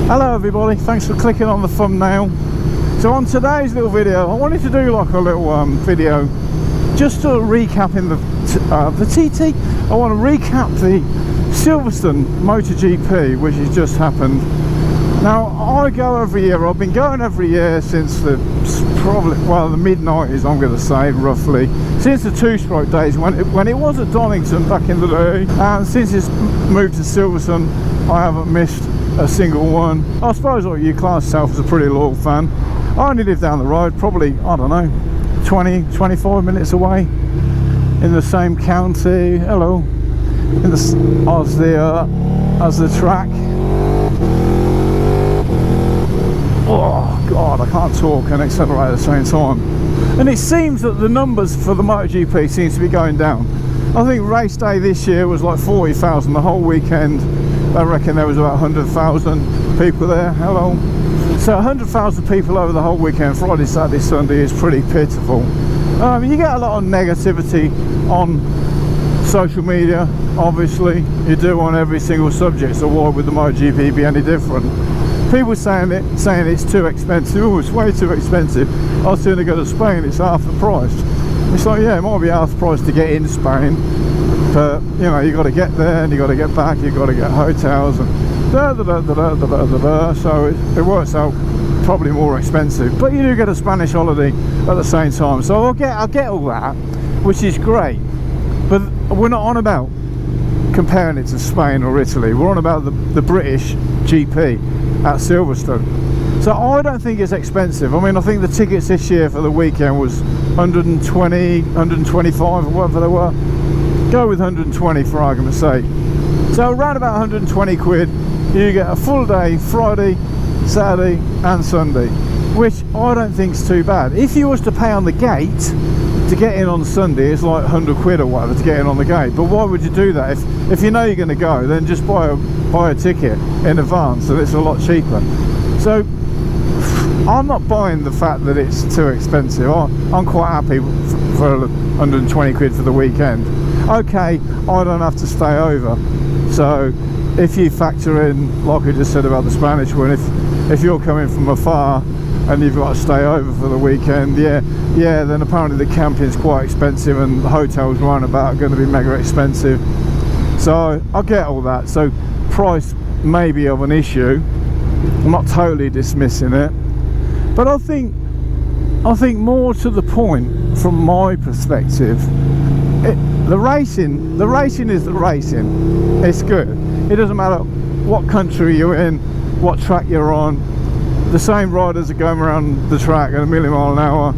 Hello everybody, thanks for clicking on the thumbnail. So on today's little video, I wanted to do like a little video just to recap in the TT. I want to recap the Silverstone MotoGP, which has just happened. Now I go every year, I've been going every year since the mid-90s, I'm going to say, roughly, since the two-stroke days when it was at Donington back in the day, and since it's moved to Silverstone I haven't missed a single one. I suppose you class yourself as a pretty loyal fan. I only live down the road, probably, I don't know, 20-25 minutes away in the same county, as the track. Oh god, I can't talk and accelerate at the same time. And it seems that the numbers for the MotoGP seems to be going down. I think race day this year was like 40,000 the whole weekend. I reckon there was about 100,000 people there. Hello. So 100,000 people over the whole weekend, Friday, Saturday, Sunday, is pretty pitiful. You get a lot of negativity on social media, obviously. You do on every single subject, so why would the MotoGP be any different? People saying it's too expensive. Oh, it's way too expensive. I'll sooner go to Spain, it's half the price. It's like, yeah, it might be half the price to get in Spain, but you know, you got to get there and you got to get back, you got to get hotels and so it works out probably more expensive, but you do get a Spanish holiday at the same time. So I get all that, which is great, but we're not on about comparing it to Spain or Italy. We're on about the British GP at Silverstone. So I don't think it's expensive. I mean, I think the tickets this year for the weekend was 120, 125 or whatever they were. Go with 120 for argument's sake. So around about 120 quid, you get a full day, Friday, Saturday and Sunday, which I don't think is too bad. If you was to pay on the gate to get in on Sunday, it's like 100 quid or whatever to get in on the gate. But why would you do that? If you know you're going to go, then just buy a ticket in advance and it's a lot cheaper. So I'm not buying the fact that it's too expensive. I'm quite happy for 120 quid for the weekend. Okay, I don't have to stay over. So if you factor in, like I just said about the Spanish one, if you're coming from afar and you've got to stay over for the weekend, yeah, then apparently the camping's quite expensive and the hotels round about are going to be mega expensive. So I get all that. So price may be of an issue. I'm not totally dismissing it, but I think more to the point from my perspective, the racing is the racing. It's good. It doesn't matter what country you're in, what track you're on. The same riders are going around the track at a million mile an hour.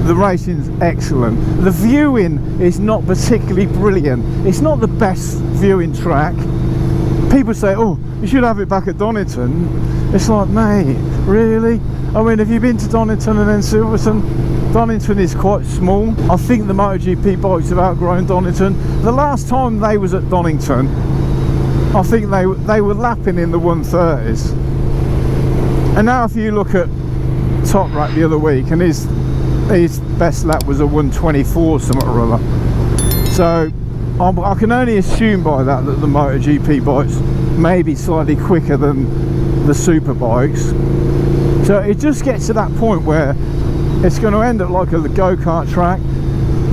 The racing's excellent. The viewing is not particularly brilliant. It's not the best viewing track. People say, oh, you should have it back at Donington. It's like, mate, really? I mean, have you been to Donington and then Silverstone? Donington is quite small. I think the MotoGP bikes have outgrown Donington. The last time they was at Donington, I think they were lapping in the 130s. And now if you look at Top Rack the other week, and his best lap was a 124 something or other. So I can only assume by that the MotoGP bikes may be slightly quicker than the super bikes. So it just gets to that point where it's going to end up like a go-kart track.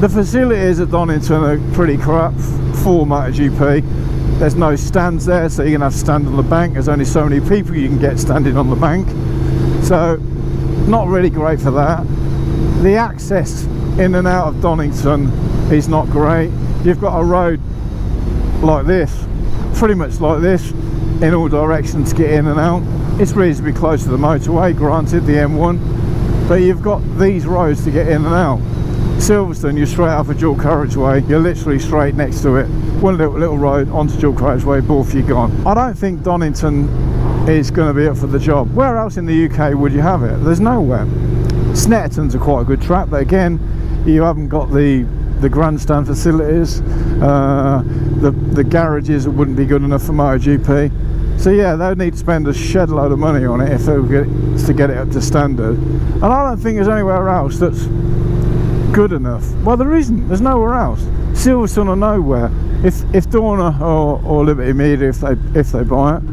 The facilities at Donington are pretty crap for MotoGP. There's no stands there, so you're going to have to stand on the bank. There's only so many people you can get standing on the bank. So not really great for that. The access in and out of Donington is not great. You've got a road like this, pretty much like this, in all directions to get in and out. It's reasonably close to the motorway, granted, the M1, but you've got these roads to get in and out. Silverstone, you're straight off a dual carriageway, you're literally straight next to it. One little road onto dual carriageway, both you're gone. I don't think Donington is going to be up for the job. Where else in the UK would you have it? There's nowhere. Snetterton's a quite a good track, but again, you haven't got the grandstand facilities, the garages wouldn't be good enough for MotoGP. So yeah, they'd need to spend a shed load of money on it if they were to get it up to standard. And I don't think there's anywhere else that's good enough. Well, there isn't. There's nowhere else. Silverstone or nowhere. If Dorna or Liberty Media, if they buy it,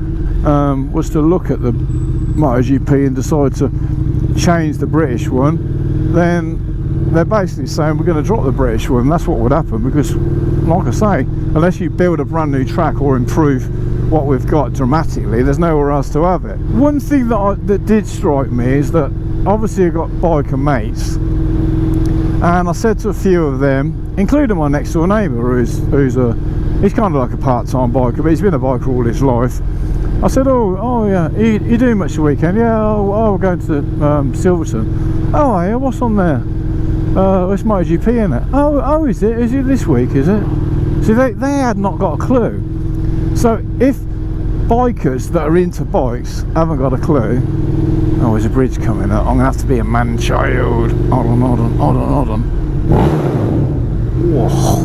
was to look at the MotoGP and decide to change the British one, then they're basically saying we're going to drop the British one. That's what would happen, because like I say, unless you build a brand new track or improve what we've got dramatically, there's nowhere else to have it. One thing that did strike me is that obviously I've got biker mates, and I said to a few of them, including my next door neighbour, he's kind of like a part-time biker, but he's been a biker all his life. I said, oh yeah, you doing much the weekend? Yeah, we're going to Silverstone. Oh yeah, what's on there? It's MotoGP, isn't it? Oh, is it? Is it this week, is it? See, they had not got a clue. So if bikers that are into bikes haven't got a clue, oh, there's a bridge coming up, I'm going to have to be a man-child. Hold on. Whoa.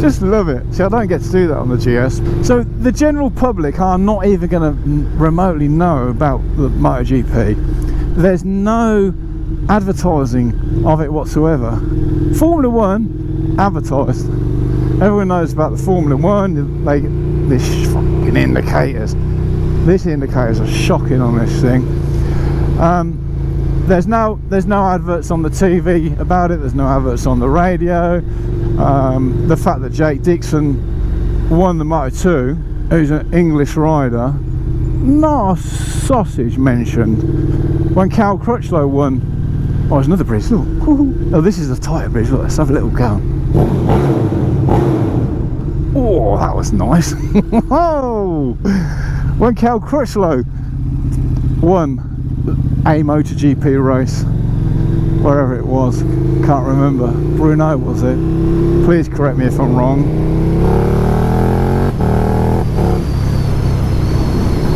Just love it. See, I don't get to do that on the GS. So the general public are not even going to remotely know about the MotoGP. There's no advertising of it whatsoever. Formula 1 advertised. Everyone knows about the Formula 1. They this fucking indicators. These indicators are shocking on this thing. There's no adverts on the TV about it. There's no adverts on the radio. The fact that Jake Dixon won the Moto2, who's an English rider, not a sausage mentioned. When Cal Crutchlow won, oh, there's another bridge. Look. Oh, this is the tighter bridge. Look, let's have a little go. Oh, that was nice. Oh, when Cal Crutchlow won a MotoGP race, wherever it was, can't remember. Bruno, was it? Please correct me if I'm wrong.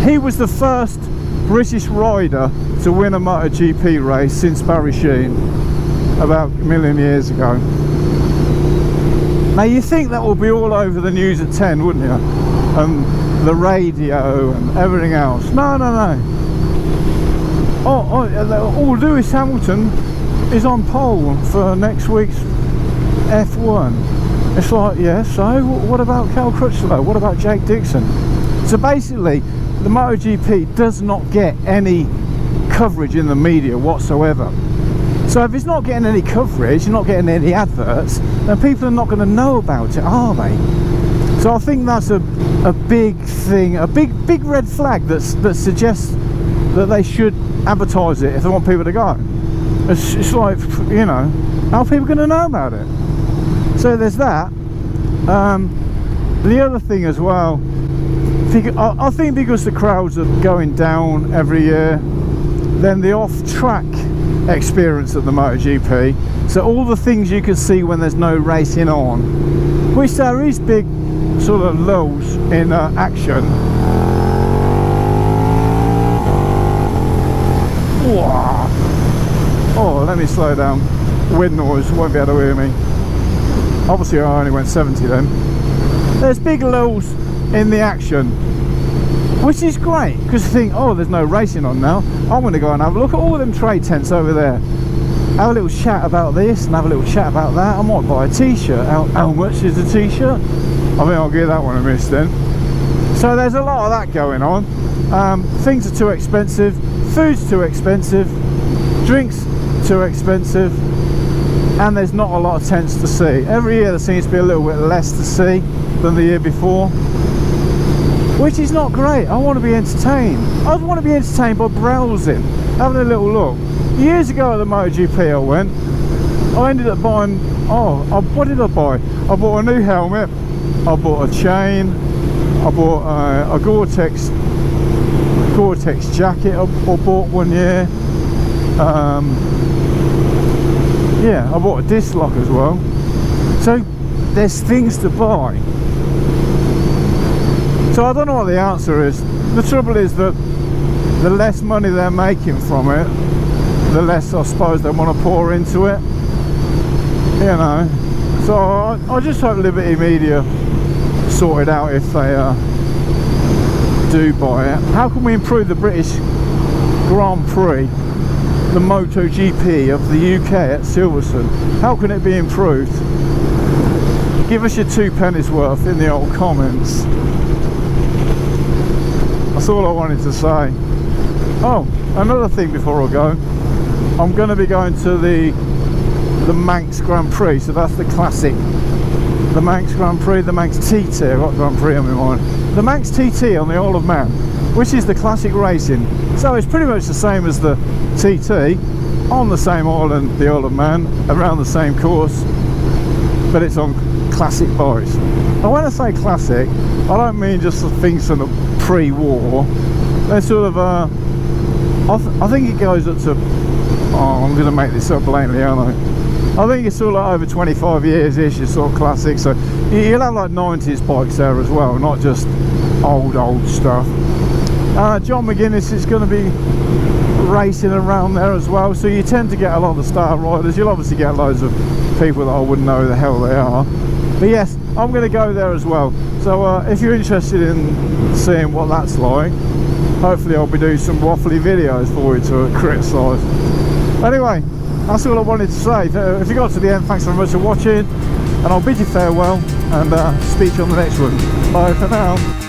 He was the first British rider to win a MotoGP race since Barry Sheene about a million years ago. Now you think that will be all over the news at 10, wouldn't you? The radio and everything else. No. Oh, Lewis Hamilton is on pole for next week's F1. It's like, yeah, so what about Cal Crutchlow? What about Jake Dixon? So basically, the MotoGP does not get any coverage in the media whatsoever. So if it's not getting any coverage, you're not getting any adverts, then people are not going to know about it, are they? So I think that's a big thing, a big red flag that suggests that they should advertise it if they want people to go. It's like, you know, how are people going to know about it? So there's that. The other thing as well, I think because the crowds are going down every year, then the off-track experience of the MotoGP, so all the things you can see when there's no racing on, which there is big sort of lulls in action. Oh, let me slow down. Wind noise, won't be able to hear me. Obviously I only went 70 then. There's big lulls in the action, which is great, because you think, oh, there's no racing on now, I'm going to go and have a look at all them trade tents over there, have a little chat about this and have a little chat about that. I might buy a t-shirt. How much is a t-shirt? I think I'll give that one a miss then. So there's a lot of that going on. Things are too expensive, food's too expensive, drinks too expensive, and there's not a lot of tents to see. Every year there seems to be a little bit less to see than the year before, which is not great. I want to be entertained. I want to be entertained by browsing, having a little look. Years ago at the MotoGP I ended up buying, what did I buy? I bought a new helmet, I bought a chain, I bought a Gore-Tex jacket I bought one year. Yeah, I bought a disc lock as well. So there's things to buy. So I don't know what the answer is. The trouble is that the less money they're making from it, the less I suppose they want to pour into it, you know. So I just hope Liberty Media sort it out if they do buy it. How can we improve the British Grand Prix, the MotoGP of the UK at Silverstone? How can it be improved? Give us your 2 pennies worth in the old comments. That's all I wanted to say. Oh, another thing before I go, I'm going to be going to the Manx Grand Prix, so that's the classic. The Manx Grand Prix, the Manx TT, I've got Grand Prix on my mind. The Manx TT on the Isle of Man, which is the classic racing. So it's pretty much the same as the TT, on the same island, the Isle of Man, around the same course, but it's on classic bikes. And when I say classic, I don't mean just the things from the pre-war. They're sort of, I think it goes up to, oh, I'm going to make this up blatantly, aren't I? I think it's sort of like over 25 years-ish, it's sort of classic, so you'll have like 90s bikes there as well, not just old stuff. John McGuinness is going to be racing around there as well, so you tend to get a lot of the star riders. You'll obviously get loads of people that I wouldn't know who the hell they are, but yes, I'm going to go there as well. So if you're interested in seeing what that's like, hopefully I'll be doing some waffly videos for you to criticise. Anyway, that's all I wanted to say. If you got to the end, thanks very much for watching, and I'll bid you farewell and speak to you on the next one. Bye for now.